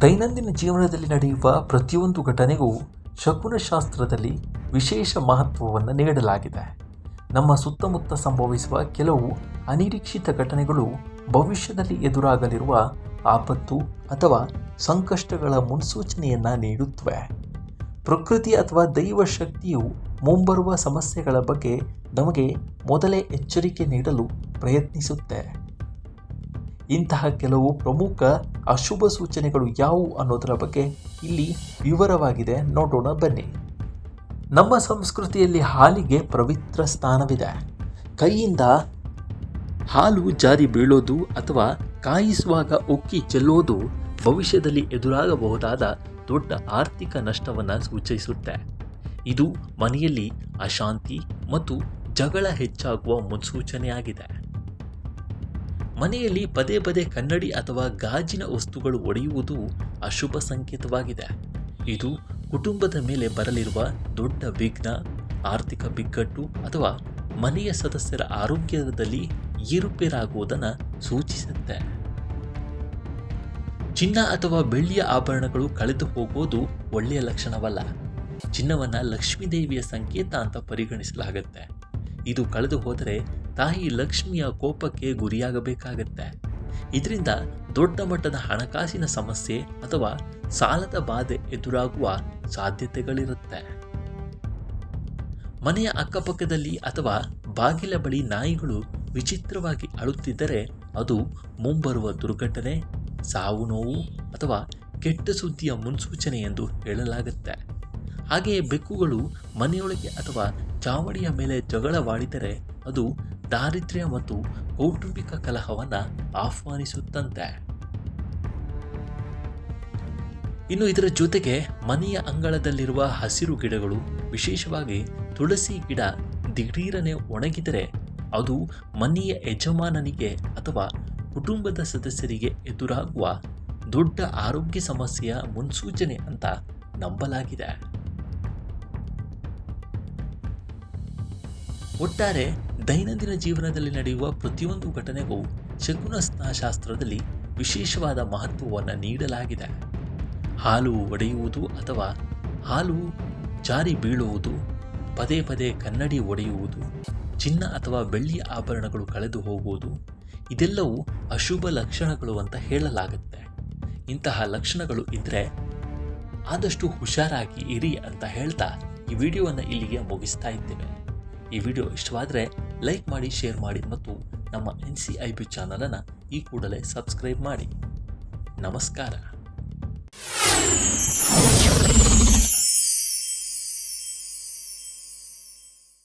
ದೈನಂದಿನ ಜೀವನದಲ್ಲಿ ನಡೆಯುವ ಪ್ರತಿಯೊಂದು ಘಟನೆಗೂ ಶಕುನಶಾಸ್ತ್ರದಲ್ಲಿ ವಿಶೇಷ ಮಹತ್ವವನ್ನು ನೀಡಲಾಗಿದೆ. ನಮ್ಮ ಸುತ್ತಮುತ್ತ ಸಂಭವಿಸುವ ಕೆಲವು ಅನಿರೀಕ್ಷಿತ ಘಟನೆಗಳು ಭವಿಷ್ಯದಲ್ಲಿ ಎದುರಾಗಲಿರುವ ಆಪತ್ತು ಅಥವಾ ಸಂಕಷ್ಟಗಳ ಮುನ್ಸೂಚನೆಯನ್ನು ನೀಡುತ್ತವೆ. ಪ್ರಕೃತಿ ಅಥವಾ ದೈವ ಶಕ್ತಿಯು ಮುಂಬರುವ ಸಮಸ್ಯೆಗಳ ಬಗ್ಗೆ ನಮಗೆ ಮೊದಲೇ ಎಚ್ಚರಿಕೆ ನೀಡಲು ಪ್ರಯತ್ನಿಸುತ್ತೆ. ಇಂತಹ ಕೆಲವು ಪ್ರಮುಖ ಅಶುಭ ಸೂಚನೆಗಳು ಯಾವುವು ಅನ್ನೋದರ ಬಗ್ಗೆ ಇಲ್ಲಿ ವಿವರವಾಗಿದೆ, ನೋಡೋಣ ಬನ್ನಿ. ನಮ್ಮ ಸಂಸ್ಕೃತಿಯಲ್ಲಿ ಹಾಲಿಗೆ ಪವಿತ್ರ ಸ್ಥಾನವಿದೆ. ಕೈಯಿಂದ ಹಾಲು ಜಾರಿ ಬೀಳೋದು ಅಥವಾ ಕಾಯಿಸುವಾಗ ಉಕ್ಕಿ ಚೆಲ್ಲೋದು ಭವಿಷ್ಯದಲ್ಲಿ ಎದುರಾಗಬಹುದಾದ ದೊಡ್ಡ ಆರ್ಥಿಕ ನಷ್ಟವನ್ನು ಸೂಚಿಸುತ್ತೆ. ಇದು ಮನೆಯಲ್ಲಿ ಅಶಾಂತಿ ಮತ್ತು ಜಗಳ ಹೆಚ್ಚಾಗುವ ಮುನ್ಸೂಚನೆಯಾಗಿದೆ. ಮನೆಯಲ್ಲಿ ಪದೇ ಪದೇ ಕನ್ನಡಿ ಅಥವಾ ಗಾಜಿನ ವಸ್ತುಗಳು ಒಡೆಯುವುದು ಅಶುಭ ಸಂಕೇತವಾಗಿದೆ. ಇದು ಕುಟುಂಬದ ಮೇಲೆ ಬರಲಿರುವ ದೊಡ್ಡ ವಿಘ್ನ, ಆರ್ಥಿಕ ಬಿಕ್ಕಟ್ಟು ಅಥವಾ ಮನೆಯ ಸದಸ್ಯರ ಆರೋಗ್ಯದಲ್ಲಿ ಏರುಪೇರಾಗುವುದನ್ನು ಸೂಚಿಸುತ್ತೆ. ಚಿನ್ನ ಅಥವಾ ಬೆಳ್ಳಿಯ ಆಭರಣಗಳು ಕಳೆದು ಹೋಗೋದು ಒಳ್ಳೆಯ ಲಕ್ಷಣವಲ್ಲ. ಚಿನ್ನವನ್ನು ಲಕ್ಷ್ಮೀದೇವಿಯ ಸಂಕೇತ ಅಂತ ಪರಿಗಣಿಸಲಾಗುತ್ತೆ. ಇದು ಕಳೆದು ಹೋದರೆ ತಾಯಿ ಲಕ್ಷ್ಮಿಯ ಕೋಪಕ್ಕೆ ಗುರಿಯಾಗಬೇಕಾಗತ್ತೆ. ಇದರಿಂದ ದೊಡ್ಡ ಮಟ್ಟದ ಹಣಕಾಸಿನ ಸಮಸ್ಯೆ ಅಥವಾ ಸಾಲದ ಬಾಧೆ ಎದುರಾಗುವ ಸಾಧ್ಯತೆಗಳಿರುತ್ತೆ. ಮನೆಯ ಅಕ್ಕಪಕ್ಕದಲ್ಲಿ ಅಥವಾ ಬಾಗಿಲ ಬಳಿ ನಾಯಿಗಳು ವಿಚಿತ್ರವಾಗಿ ಅಳುತ್ತಿದ್ದರೆ ಅದು ಮುಂಬರುವ ದುರ್ಘಟನೆ, ಸಾವು ನೋವು ಅಥವಾ ಕೆಟ್ಟ ಸುದ್ದಿಯ ಮುನ್ಸೂಚನೆ ಎಂದು ಹೇಳಲಾಗುತ್ತೆ. ಹಾಗೆಯೇ ಬೆಕ್ಕುಗಳು ಮನೆಯೊಳಗೆ ಅಥವಾ ಚಾವಡಿಯ ಮೇಲೆ ಜಗಳವಾಡಿದರೆ ಅದು ದಾರಿದ್ರ್ಯ ಮತ್ತು ಕೌಟುಂಬಿಕ ಕಲಹವನ್ನು ಆಹ್ವಾನಿಸುತ್ತಂತೆ. ಇನ್ನು ಇದರ ಜೊತೆಗೆ ಮನೆಯ ಅಂಗಳದಲ್ಲಿರುವ ಹಸಿರು ಗಿಡಗಳು, ವಿಶೇಷವಾಗಿ ತುಳಸಿ ಗಿಡ ದಿಢೀರನೆ ಒಣಗಿದರೆ ಅದು ಮನೆಯ ಯಜಮಾನನಿಗೆ ಅಥವಾ ಕುಟುಂಬದ ಸದಸ್ಯರಿಗೆ ಎದುರಾಗುವ ದೊಡ್ಡ ಆರೋಗ್ಯ ಸಮಸ್ಯೆಯ ಮುನ್ಸೂಚನೆ ಅಂತ ನಂಬಲಾಗಿದೆ. ಒಟ್ಟಾರೆ ದೈನಂದಿನ ಜೀವನದಲ್ಲಿ ನಡೆಯುವ ಪ್ರತಿಯೊಂದು ಘಟನೆಗೂ ಶಕುನಶಾಸ್ತ್ರದಲ್ಲಿ ವಿಶೇಷವಾದ ಮಹತ್ವವನ್ನು ನೀಡಲಾಗಿದೆ. ಹಾಲು ಒಡೆಯುವುದು ಅಥವಾ ಹಾಲು ಜಾರಿ ಬೀಳುವುದು, ಪದೇ ಪದೇ ಕನ್ನಡಿ ಒಡೆಯುವುದು, ಚಿನ್ನ ಅಥವಾ ಬೆಳ್ಳಿಯ ಆಭರಣಗಳು ಕಳೆದು ಹೋಗುವುದು, ಇದೆಲ್ಲವೂ ಅಶುಭ ಲಕ್ಷಣಗಳು ಅಂತ ಹೇಳಲಾಗುತ್ತೆ. ಇಂತಹ ಲಕ್ಷಣಗಳು ಇದ್ದರೆ ಆದಷ್ಟು ಹುಷಾರಾಗಿ ಇರಿ ಅಂತ ಹೇಳ್ತಾ ಈ ವಿಡಿಯೋವನ್ನು ಇಲ್ಲಿಗೆ ಮುಗಿಸ್ತಾ ಇದ್ದೇವೆ. ಈ ವಿಡಿಯೋ ಇಷ್ಟವಾದರೆ ಲೈಕ್ ಮಾಡಿ, ಶೇರ್ ಮಾಡಿ ಮತ್ತು ನಮ್ಮ NCIB ಚಾನಲನ್ನು ಈ ಕೂಡಲೇ ಸಬ್ಸ್ಕ್ರೈಬ್ ಮಾಡಿ. ನಮಸ್ಕಾರ.